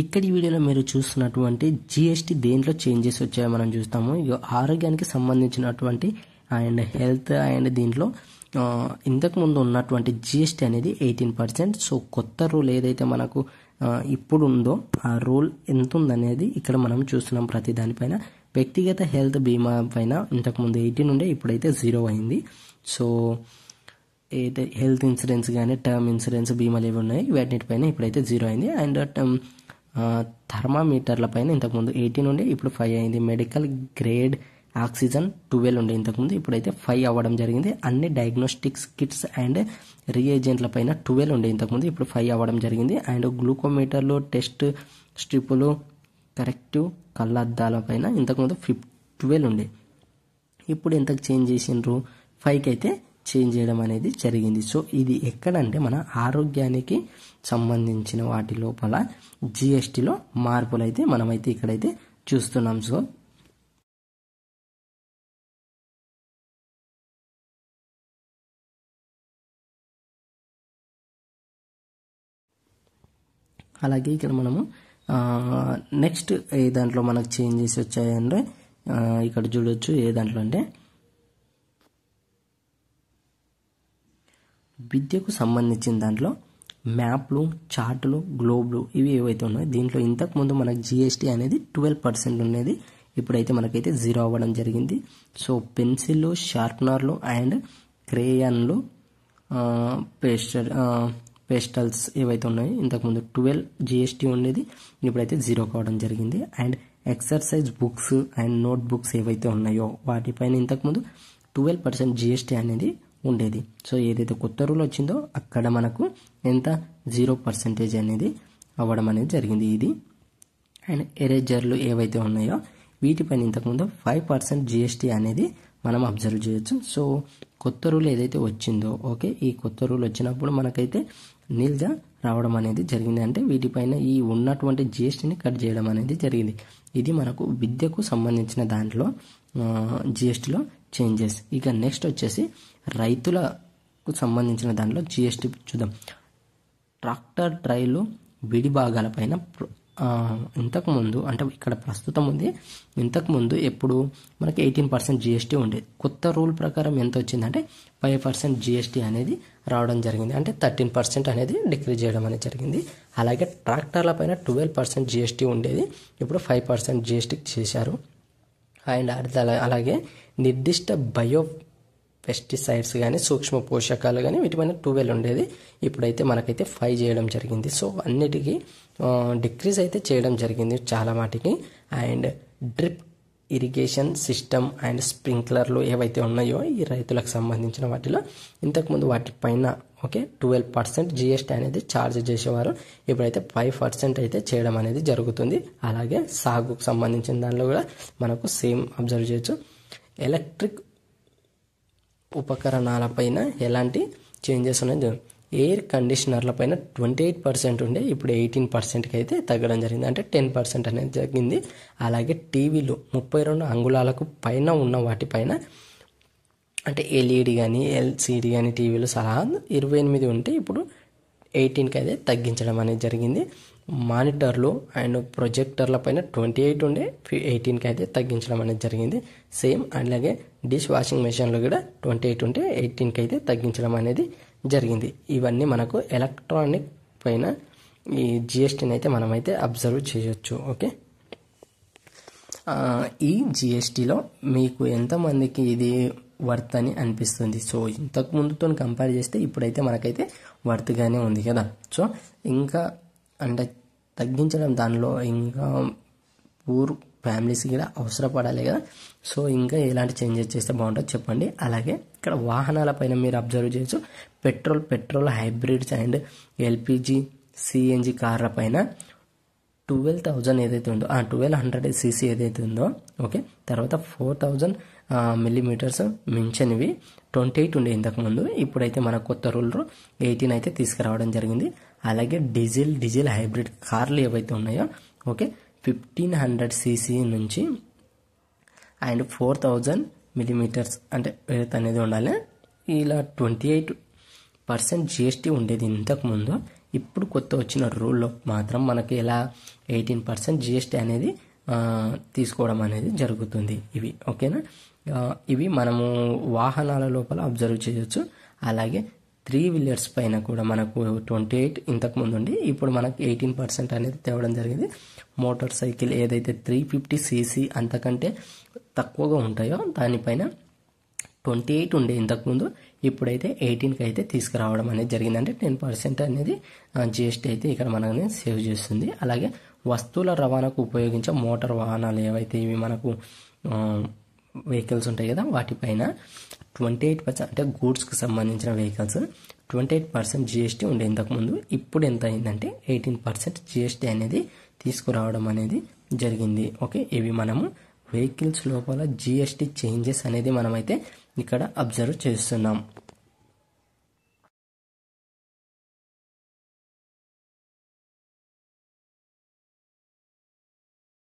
ఇక్కడ ఈ వీడియోలో మీరు చూస్తున్నటువంటి జిఎస్టీ దేంట్లో చేంజెస్ వచ్చాయో మనం చూస్తాము. ఇక ఆరోగ్యానికి సంబంధించినటువంటి అండ్ హెల్త్ అండ్ దీంట్లో ఇంతకు ముందు ఉన్నటువంటి జిఎస్టీ అనేది 18%. సో కొత్త రూల్ ఏదైతే మనకు ఇప్పుడు ఉందో ఆ రూల్ ఎంత ఉందనేది ఇక్కడ మనం చూస్తున్నాం. ప్రతి దానిపైన వ్యక్తిగత హెల్త్ బీమా పైన ఇంతకుముందు 18 ఉండే, ఇప్పుడైతే 0 అయింది. సో ఏదైతే హెల్త్ ఇన్సూరెన్స్ కానీ టర్మ్ ఇన్సూరెన్స్ బీమాలు ఏవి ఉన్నాయి వాటిపైన ఇప్పుడైతే 0 అయింది. అండ్ థర్మామీటర్ల పైన ఇంతకుముందు 18 ఉండే, ఇప్పుడు 5 అయింది. మెడికల్ గ్రేడ్ ఆక్సిజన్ 12 ఉండే ఇంతకుముందు, ఇప్పుడైతే 5 అవ్వడం జరిగింది. అన్ని డయాగ్నోస్టిక్స్ కిట్స్ అండ్ రియేజెంట్ల పైన 12 ఉండే ఇంతకుముందు, ఇప్పుడు 5 అవ్వడం జరిగింది. అండ్ గ్లూకోమీటర్లు, టెస్ట్ స్ట్రిప్పులు, కరెక్టివ్ కళ్ళద్దాల పైన ఇంతకుముందు 12 ఉండే, ఇప్పుడు ఎంతకు చేంజ్ చేసిండ్రు 5కి అయితే చేంజ్ చేయడం అనేది జరిగింది. సో ఇది ఎక్కడంటే మన ఆరోగ్యానికి సంబంధించిన వాటి లోపల జిఎస్టీలో మార్పులు అయితే మనమైతే ఇక్కడైతే చూస్తున్నాం. సో అలాగే ఇక్కడ మనము నెక్స్ట్ ఏ దాంట్లో మనకు చేంజెస్ వచ్చాయంటే ఇక్కడ చూడొచ్చు. ఏ దాంట్లో అంటే విద్యకు సంబంధించిన దాంట్లో మ్యాప్లు, చార్టులు, గ్లోబ్లు ఇవి ఏవైతే ఉన్నాయో దీంట్లో ఇంతకుముందు మనకు జిఎస్టీ అనేది 12% ఉండేది, ఇప్పుడైతే మనకైతే 0 అవ్వడం జరిగింది. సో పెన్సిళ్ళు, షార్ప్నర్లు అండ్ క్రేయన్లు, పేస్టల్స్ ఏవైతే ఉన్నాయో ఇంతకుముందు 12 జిఎస్టీ ఉండేది, ఇప్పుడైతే 0 కావడం జరిగింది. And exercise books and note books ఏవైతే ఉన్నాయో వాటిపైన ఇంతకుముందు 12% జిఎస్టీ అనేది ఉండేది. సో ఏదైతే కొత్త రూల్ వచ్చిందో అక్కడ మనకు ఎంత 0% అనేది అవ్వడం అనేది జరిగింది ఇది. అండ్ ఎరేజర్లు ఏవైతే ఉన్నాయో వీటిపైన ఇంతకుముందు 5% జిఎస్టీ అనేది మనం అబ్జర్వ్ చేయొచ్చు. సో కొత్త రూల్ ఏదైతే వచ్చిందో ఓకే, ఈ కొత్త రూల్ వచ్చినప్పుడు మనకైతే నిల్గా రావడం అనేది జరిగింది. అంటే వీటిపైన ఈ ఉన్నటువంటి జిఎస్టీని కట్ చేయడం అనేది జరిగింది. ఇది మనకు విద్యకు సంబంధించిన దాంట్లో జిఎస్టీలో చేంజెస్. ఇక నెక్స్ట్ వచ్చేసి రైతులకు సంబంధించిన దాంట్లో జిఎస్టీ చూద్దాం. ట్రాక్టర్ ట్రైలు విడి భాగాల పైన ఇంతకుముందు అంటే ఇక్కడ ప్రస్తుతం ఉంది, ఇంతకుముందు ఎప్పుడు మనకి 18% జిఎస్టీ ఉండేది. కొత్త రూల్ ప్రకారం ఎంత వచ్చిందంటే 5% జిఎస్టీ అనేది రావడం జరిగింది. అంటే 13% అనేది డిక్రీజ్ చేయడం అనేది జరిగింది. అలాగే ట్రాక్టర్ల పైన 12% జిఎస్టీ ఉండేది, ఇప్పుడు 5% జిఎస్టీ చేశారు. అండ్ అలాగే నిర్దిష్ట బయో పెస్టిసైడ్స్ కానీ సూక్ష్మ పోషకాలు కానీ వీటిపైన 12 ఉండేది, ఇప్పుడైతే మనకైతే 5 చేయడం జరిగింది. సో అన్నిటికీ డిక్రీజ్ అయితే చేయడం జరిగింది చాలా వాటికి. And drip irrigation system and స్ప్రింక్లర్లు ఏవైతే ఉన్నాయో ఈ రైతులకు సంబంధించిన వాటిలో ఇంతకుముందు వాటిపైన ఓకే 12% జిఎస్టీ అనేది ఛార్జ్ చేసేవారు, ఇప్పుడైతే 5% అయితే చేయడం అనేది జరుగుతుంది. అలాగే సాగుకు సంబంధించిన దానిలో కూడా మనకు సేమ్ అబ్జర్వ్ చేయొచ్చు. ఎలక్ట్రిక్ ఉపకరణాలపైన ఎలాంటి చేంజెస్ ఉన్నాయి. ఎయిర్ కండిషనర్ల పైన 28% ఉండే, ఇప్పుడు 18%కి అయితే తగ్గడం జరిగింది, అంటే 10% అనేది జరిగింది. అలాగే టీవీలు 32 అంగుళాలకు పైన ఉన్న వాటిపైన అంటే ఎల్ఈడి కానీ ఎల్సిడి కానీ టీవీలు సహా 28 ఉంటే ఇప్పుడు 18కి అయితే తగ్గించడం అనేది జరిగింది. మానిటర్లు అండ్ ప్రొజెక్టర్ల పైన 28 ఉండే, 18కి అయితే తగ్గించడం అనేది జరిగింది. సేమ్ అలాగే డిష్ వాషింగ్ మెషిన్లు కూడా 28 ఉంటే 18కి అయితే తగ్గించడం అనేది జరిగింది. ఇవన్నీ మనకు ఎలక్ట్రానిక్ పైన ఈ జిఎస్టీని అయితే మనమైతే అబ్జర్వ్ చేయొచ్చు. ఓకే, ఈ జిఎస్టీలో మీకు ఎంతమందికి ఇది వర్త్ అని అనిపిస్తుంది? సో ఇంతకు ముందుతో కంపేర్ చేస్తే ఇప్పుడైతే మనకైతే వర్త్గానే ఉంది కదా. సో ఇంకా అంటే తగ్గించడం దానిలో ఇంకా పూర్ ఫ్యామిలీస్కి కూడా అవసరపడాలి కదా. సో ఇంకా ఎలాంటి చేంజెస్ చేస్తే బాగుంటుందో చెప్పండి. అలాగే ఇక్కడ వాహనాల పైన మీరు అబ్జర్వ్ చేయొచ్చు. Petrol hybrids and LPG CNG కార్ల పైన 12,000 ఏదైతే ఉందో 1200 cc ఏదైతే ఉందో ఓకే, తర్వాత 4000 మిల్లీమీటర్స్ మించనివి 28 ఉండే ఇంతకుముందు, ఇప్పుడైతే మన కొత్త రూల్ 18 అయితే తీసుకురావడం జరిగింది. అలాగే డీజిల్ హైబ్రిడ్ కార్లు ఏవైతే ఉన్నాయో ఓకే 1500 cc నుంచి అండ్ 4000 మిల్లీమీటర్స్ అంటే ఎర్త్ అనేది ఉండాలి. ఇలా 28% జిఎస్టీ ఉండేది ఇంతకుముందు, ఇప్పుడు కొత్త వచ్చిన రూల్లో మాత్రం మనకి ఎలా 18% GST అనేది తీసుకోవడం అనేది జరుగుతుంది. ఇవి ఓకేనా. ఇవి మనము వాహనాల లోపల అబ్జర్వ్ చేయొచ్చు. అలాగే 3 వీలర్స్ పైన కూడా మనకు 28 ఇంతకుముందు ఉండి ఇప్పుడు మనకు 18% అనేది తేవడం జరిగింది. మోటార్ సైకిల్ ఏదైతే 350cc అంతకంటే తక్కువగా ఉంటాయో దానిపైన 28 ఉండే ఇంతకుముందు, ఇప్పుడైతే 18కి అయితే తీసుకురావడం అనేది జరిగింది. అంటే 10% అనేది GST అయితే ఇక్కడ మనల్ని సేవ్ చేస్తుంది. అలాగే వస్తువుల రవాణాకు ఉపయోగించే మోటార్ వాహనాలు ఏవైతే ఇవి మనకు వెహికల్స్ ఉంటాయి కదా, వాటిపైన 28% అంటే గూడ్స్కి సంబంధించిన వెహికల్స్ 28% GST ఉండే ఇంతకుముందు, ఇప్పుడు ఎంత అయిందంటే 18% GST అనేది తీసుకురావడం అనేది జరిగింది. ఓకే, ఇవి మనము వెహికల్స్ లోపల GST చేంజెస్ అనేది మనమైతే ఇక్కడ అబ్జర్వ్ చేస్తున్నాం.